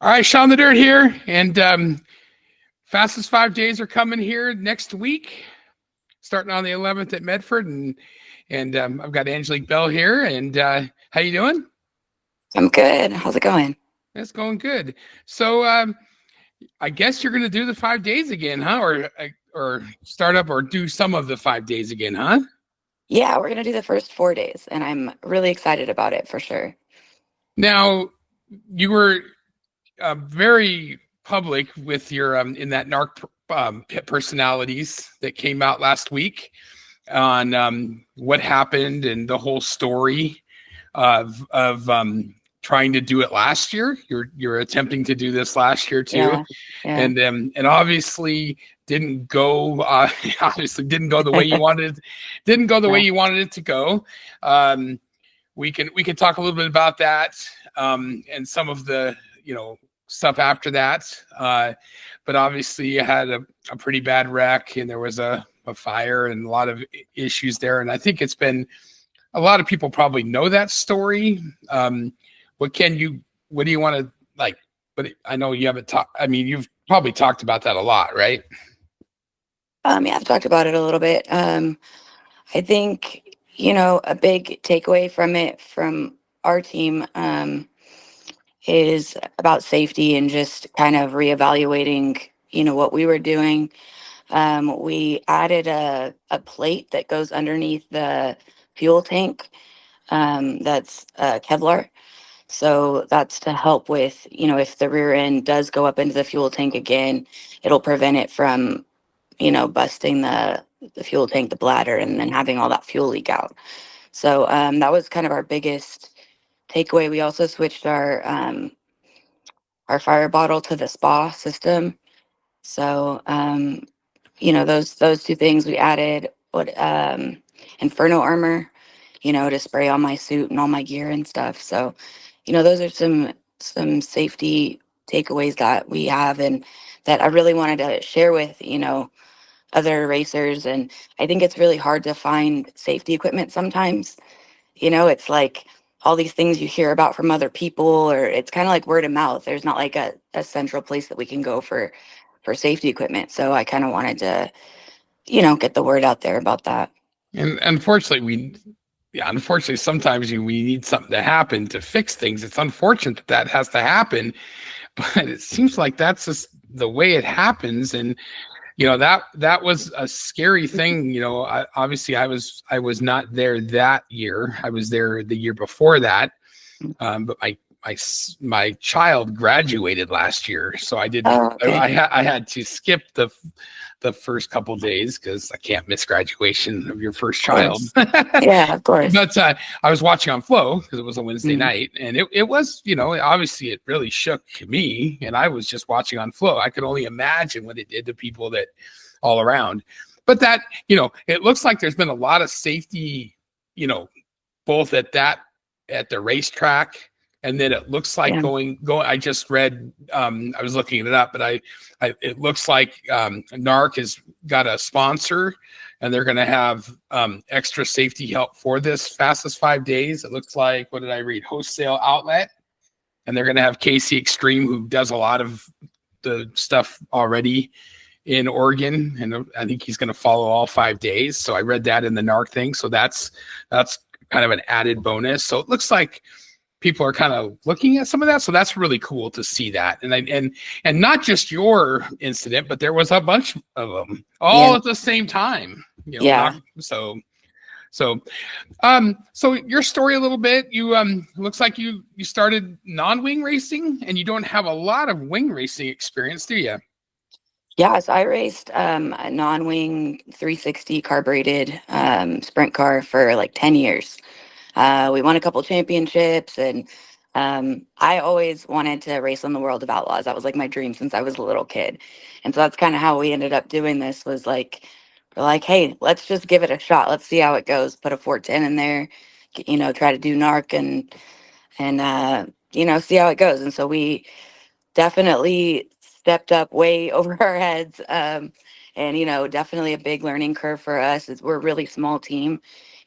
All right, Shaun the Dirt here, and fastest 5 days are coming here next week, starting on the 11th at Medford, and I've got Angelique Bell here. And how you doing? I'm good. How's it going? It's going good. So I guess you're going to do the 5 days again, huh? Or start up or do some of the 5 days again, huh? Yeah, we're gonna do the first 4 days, and I'm really excited about it for sure. Now you were very public with your in that NARC personalities that came out last week on what happened and the whole story of trying to do it last year. You're attempting to do this last year too, Yeah, yeah, and obviously didn't go. Obviously didn't go the way you wanted. Didn't go the way yeah. you wanted it to go. Um, we can talk a little bit about that and some of the stuff after that. But obviously, you had a pretty bad wreck, and there was a fire and a lot of issues there. And I think it's been a lot of people probably know that story. What can you? What do you want to like? But I know you haven't talked. I mean, you've probably talked about that a lot, right? Yeah, I've talked about it a little bit. I think a big takeaway from it from our team is about safety and just kind of reevaluating, what we were doing. We added a plate that goes underneath the fuel tank. That's Kevlar. So that's to help with, if the rear end does go up into the fuel tank again, it'll prevent it from, busting the fuel tank, the bladder, and then having all that fuel leak out. So that was kind of our biggest takeaway. We also switched our fire bottle to the spa system. So those two things we added. What Inferno armor, to spray on my suit and all my gear and stuff. So those are some safety takeaways that we have and that I really wanted to share with, other racers. And I think it's really hard to find safety equipment sometimes. It's like all these things you hear about from other people, or it's kind of like word of mouth. There's not like a central place that we can go for safety equipment. So I kind of wanted to, get the word out there about that. And unfortunately, unfortunately, sometimes we need something to happen to fix things. It's unfortunate that that has to happen, but it seems like that's just the way it happens. And that was a scary thing. Obviously, I was not there that year. I was there the year before that. But my child graduated last year, so I didn't. Oh, okay. I had to skip the first couple days because I can't miss graduation of your first Of child. course. Yeah, of course. But I was watching on Flow because it was a Wednesday Mm. night, and it was, obviously it really shook me, and I was just watching on Flow. I could only imagine what it did to people that all around. But that, it looks like there's been a lot of safety, both at the racetrack, and then it looks like Yeah. going. I just read. I was looking it up, but it looks like NARC has got a sponsor, and they're going to have extra safety help for this fastest 5 days. It looks like, what did I read? Wholesale outlet, and they're going to have Casey Extreme, who does a lot of the stuff already in Oregon, and I think he's going to follow all 5 days. So I read that in the NARC thing. So that's kind of an added bonus. So it looks like people are kind of looking at some of that. So that's really cool to see that. And not just your incident, but there was a bunch of them all Yeah. at the same time. Not Yeah. so your story a little bit. You looks like you started non-wing racing, and you don't have a lot of wing racing experience, do you? Yeah, so I raced a non-wing 360 carbureted sprint car for like 10 years. We won a couple championships, and I always wanted to race on the World of Outlaws. That was like my dream since I was a little kid. And so that's kind of how we ended up doing this was like, we're like, hey, let's just give it a shot. Let's see how it goes. Put a 410 in there, try to do NARC and see how it goes. And so we definitely stepped up way over our heads. And definitely a big learning curve for us. We're a really small team.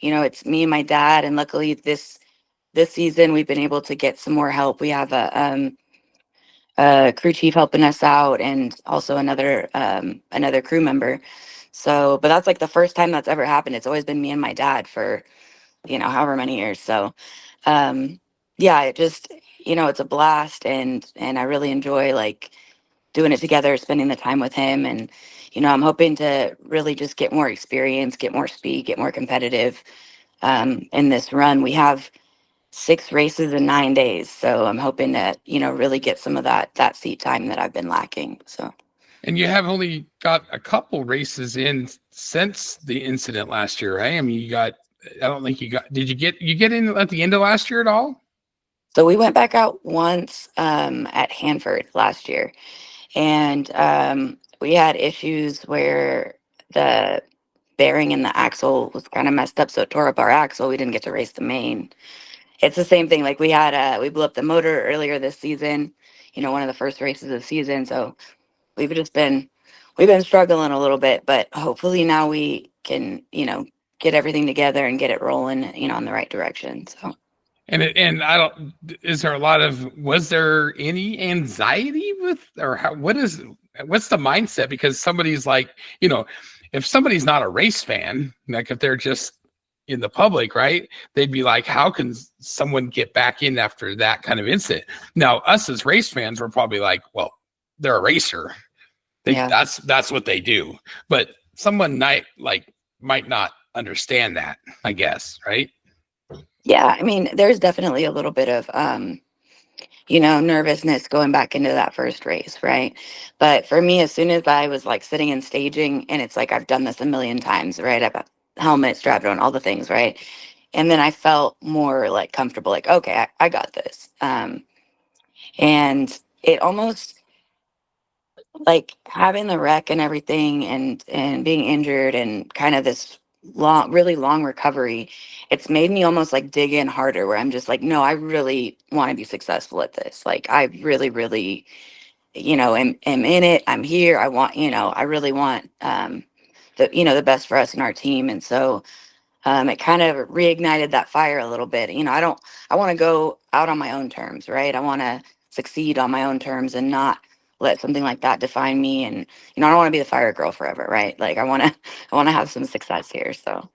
It's me and my dad, and luckily this season we've been able to get some more help. We have crew chief helping us out, and also another crew member. So, but that's like the first time that's ever happened. It's always been me and my dad for, however many years. So, um, yeah, it just, it's a blast, and I really enjoy like doing it together, spending the time with him. And, I'm hoping to really just get more experience, get more speed, get more competitive. In this run, we have 6 races in 9 days. So I'm hoping to, really get some of that seat time that I've been lacking. So. And you have only got a couple races in since the incident last year, right? I mean, I don't think did you get in at the end of last year at all? So we went back out once at Hanford last year, and we had issues where the bearing in the axle was kind of messed up, so it tore up our axle. We didn't get to race the main. It's the same thing. Like we blew up the motor earlier this season. One of the first races of the season. So we've just been we've been struggling a little bit, but hopefully now we can get everything together and get it rolling in the right direction. So. And I don't, was there any anxiety with, or what's the mindset? Because somebody's like, if somebody's not a race fan, like if they're just in the public, right, they'd be like, how can someone get back in after that kind of incident? Now, us as race fans, we're probably like, well, they're a racer. Yeah. That's what they do. But someone might not understand that, I guess, right? Yeah, I mean, there's definitely a little bit of nervousness going back into that first race, right? But for me, as soon as I was like sitting in staging, and it's like I've done this a million times, right? I've got helmet strapped on, all the things, right? And then I felt more like comfortable, like, okay, I got this. And it almost, like, having the wreck and everything, and being injured, and kind of this really long recovery, it's made me almost like dig in harder, where I'm just like, no, I really want to be successful at this. Like, I really, really, am in it. I'm here. I really want the best for us and our team. And so it kind of reignited that fire a little bit. I want to go out on my own terms, right? I want to succeed on my own terms and not let something like that define me. And, I don't want to be the fire girl forever, right? Like, I want to have some success here. So.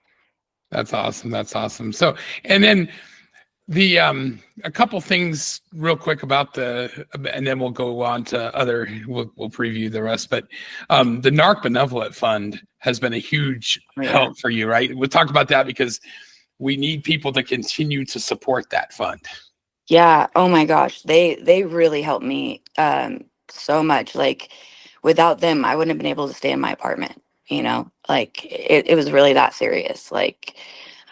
That's awesome. That's awesome. So, and then the a couple things real quick about and then we'll go on to we'll preview the rest. But the NARC Benevolent Fund has been a huge help for you, right? We'll talk about that because we need people to continue to support that fund. Yeah. Oh my gosh. They really helped me so much. Like, without them, I wouldn't have been able to stay in my apartment, like it was really that serious. Like,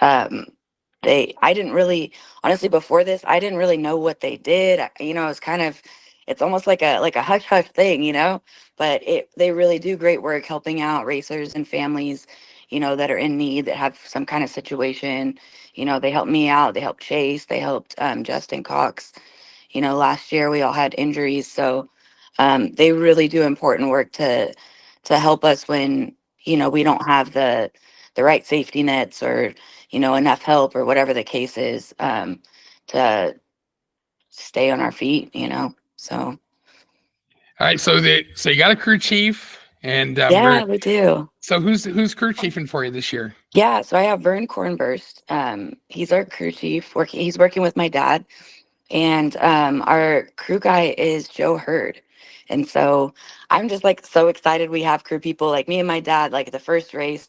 um I didn't really, honestly, before this, I didn't really know what they did. It's kind of, it's almost like a hush hush thing, but they really do great work helping out racers and families, that are in need, that have some kind of situation. They helped me out. They helped Chase. They helped Justin Cox. Last year we all had injuries. So they really do important work to help us when, we don't have the right safety nets, or, enough help, or whatever the case is, to stay on our feet, so. All right. So you got a crew chief, and Yeah, we do. So who's crew chiefing for you this year? Yeah, so I have Vern Cornburst. He's our crew chief. He's working with my dad, and our crew guy is Joe Hurd. And so I'm just like so excited we have crew people. Like, me and my dad, like the first race,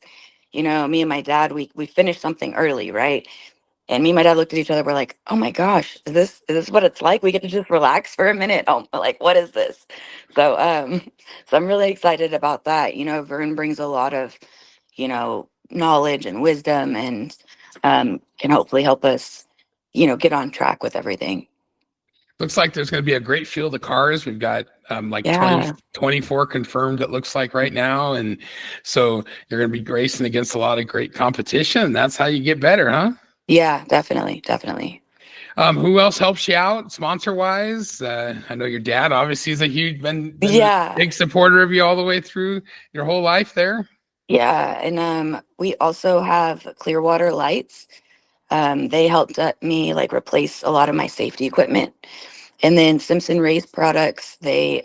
me and my dad, we finished something early, right? And me and my dad looked at each other. We're like, oh my gosh, is this what it's like? We get to just relax for a minute. Oh, like, what is this? So so I'm really excited about that. Vern brings a lot of, knowledge and wisdom, and can hopefully help us, get on track with everything. Looks like there's going to be a great field of cars. We've got like Yeah. 24 confirmed, it looks like right now. And so you're going to be racing against a lot of great competition. And that's how you get better, huh? Yeah, definitely. Definitely. Who else helps you out sponsor wise? I know your dad obviously is been Yeah. a big supporter of you all the way through your whole life there. Yeah. And we also have Clearwater Lights. They helped me like replace a lot of my safety equipment. And then Simpson Race Products, they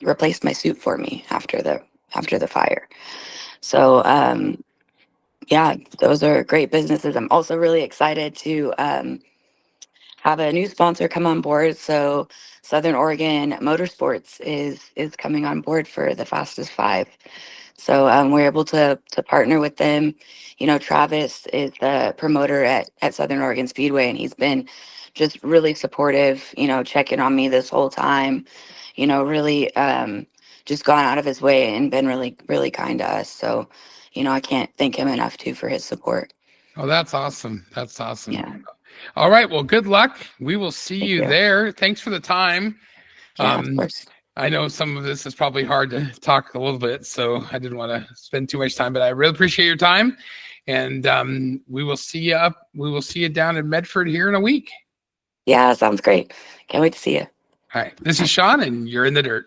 replaced my suit for me after the fire. So yeah, those are great businesses. I'm also really excited to have a new sponsor come on board. So Southern Oregon Motorsports is coming on board for the Fastest Five. So we're able to partner with them. You know, Travis is the promoter at Southern Oregon Speedway, and he's been just really supportive, you know, checking on me this whole time, you know, really just gone out of his way and been really, really kind to us. So, you know, I can't thank him enough too for his support. Oh, that's awesome. That's awesome. Yeah. All right. Well, good luck. We will see Thank you you. there. Thanks for the time. Yeah, of course. I know some of this is probably hard to talk a little bit, so I didn't want to spend too much time, but I really appreciate your time. And we will see you down in Medford here in a week. Yeah, sounds great. Can't wait to see you. All right. This is Shaun, and you're in the dirt.